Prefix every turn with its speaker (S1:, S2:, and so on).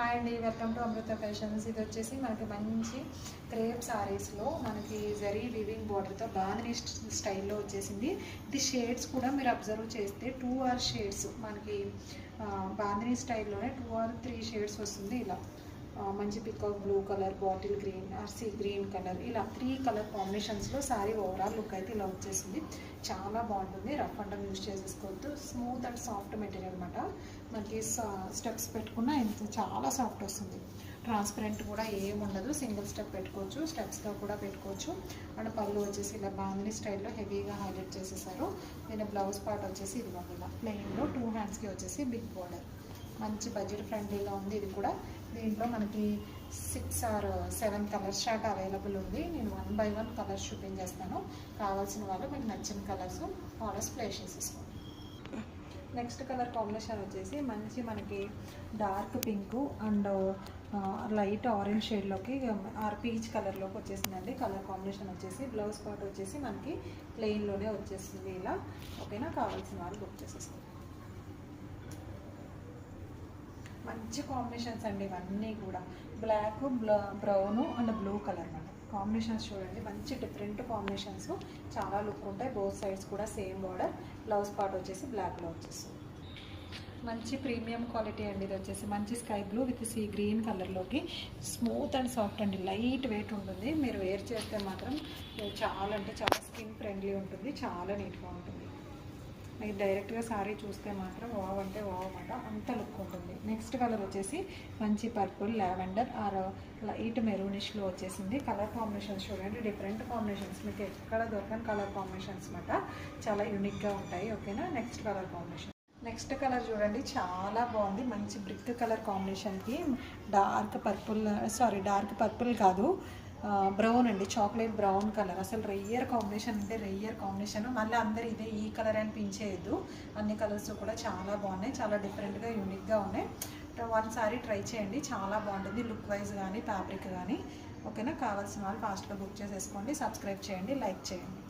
S1: Hi అండి, welcome to Amrutha fashions. ఇది వచ్చేసి మనకి మంచి క్రేప్ సారీస్లో మనకి జరీ వివింగ్ బార్డర్తో బాందిని స్టైల్లో వచ్చేసింది. ఇది షేడ్స్ కూడా మీరు అబ్జర్వ్ చేస్తే 2 or 3 షేడ్స్ మనకి బాందిని స్టైల్లోనే 2 or 3 షేడ్స్ వస్తుంది. ఇలా మంచి peacock blue colour, bottle green, sea green colour, ఇలా 3 కలర్ కాంబినేషన్స్లో సారీ ఓవరాల్ లుక్ అయితే ఇలా వచ్చేసింది. చాలా బాగుంటుంది. రఫ్ అండ్ యూజ్ చేసేసుకోవద్దు. స్మూత్ అండ్ సాఫ్ట్ మెటీరియల్ అనమాట. మనకి స్టెప్స్ పెట్టుకున్నా ఇంత చాలా సాఫ్ట్ వస్తుంది. ట్రాన్స్పరెంట్ కూడా ఏముండదు. సింగిల్ స్టెప్ పెట్టుకోవచ్చు, స్టెప్స్గా కూడా పెట్టుకోవచ్చు. అండ్ పళ్ళు వచ్చేసి ఇలా బాందిని స్టైల్లో హెవీగా హైలైట్ చేసేసారు. దీని బ్లౌజ్ పార్ట్ వచ్చేసి ఇది ఇలా ప్లెయిన్లో 2 హ్యాండ్స్కి వచ్చేసి బిగ్ బోర్డర్. మంచి బడ్జెట్ ఫ్రెండ్లీగా ఉంది. ఇది కూడా దీంట్లో మనకి 6 or 7 కలర్స్ షార్ట్ అవైలబుల్ ఉంది. నేను 1 by 1 కలర్స్ చూపించేస్తాను. కావాల్సిన వాళ్ళు మీకు నచ్చిన కలర్స్ ఆర్డర్స్ ప్లేస్ చేసేసుకోండి. నెక్స్ట్ కలర్ కాంబినేషన్ వచ్చేసి మంచి మనకి dark pink and light orange షేడ్లోకి పీచ్ కలర్లోకి వచ్చేసిందండి. కలర్ కాంబినేషన్ వచ్చేసి బ్లౌజ్ పార్ట్ వచ్చేసి మనకి ప్లెయిన్లోనే వచ్చేసింది. ఇలా ఓకేనా, కావాల్సిన వాళ్ళు బుక్ చేసేసుకోండి. మంచి కాంబినేషన్స్ అండి ఇవన్నీ కూడా. Black, brown and blue colour అన్నమాట. కాంబినేషన్స్ చూడండి, మంచి డిఫరెంట్ కాంబినేషన్స్, చాలా లుక్ ఉంటాయి. బోత్ సైడ్స్ కూడా సేమ్ బార్డర్. బ్లౌజ్ పార్ట్ వచ్చేసి బ్లాక్లో వచ్చేస్తుంది. మంచి ప్రీమియం క్వాలిటీ అండి. ఇది వచ్చేసి మంచి sky blue with sea green కలర్లోకి స్మూత్ అండ్ సాఫ్ట్ అండి. లైట్ వెయిట్ ఉంటుంది. మీరు వేర్ చేస్తే మాత్రం చాలా అంటే చాలా స్కిన్ ఫ్రెండ్లీ ఉంటుంది. చాలా నీట్గా ఉంటుంది. మీకు డైరెక్ట్గా సారీ చూస్తే మాత్రం వావ్ అంటే వావ్ అన్నమాట, అంత లుక్ ఉంటుంది. నెక్స్ట్ కలర్ వచ్చేసి మంచి పర్పుల్, లావెండర్ ఆర్ లైట్ మెరూనిష్లో వచ్చేసింది. కలర్ కాంబినేషన్స్ చూడండి, డిఫరెంట్ కాంబినేషన్స్, మీకు ఎక్కడ దొరకని కలర్ కాంబినేషన్స్ అన్నమాట. చాలా యూనిక్గా ఉంటాయి. ఓకేనా, next colour combination. Next colour చూడండి, చాలా బాగుంది. మంచి బ్రిక్ కలర్ కాంబినేషన్కి డార్క్ పర్పుల్ కాదు, బ్రౌన్ అండి, చాక్లెట్ బ్రౌన్ కలర్. అసలు రెయ్యర్ కాంబినేషన్ అంటే రెయ్యర్ కాంబినేషన్. మళ్ళీ అందరు ఇదే ఈ కలర్ అనిపించేయద్దు. అన్ని కలర్స్ కూడా చాలా బాగున్నాయి, చాలా డిఫరెంట్గా యూనిక్గా ఉన్నాయి. ఒకసారి ట్రై చేయండి, చాలా బాగుంటుంది లుక్ వైజ్ కానీ ఫ్యాబ్రిక్ కానీ. ఓకేనా, కావాల్సిన వాళ్ళు ఫాస్ట్గా బుక్ చేసేసుకోండి. సబ్స్క్రైబ్ చేయండి, లైక్ చేయండి.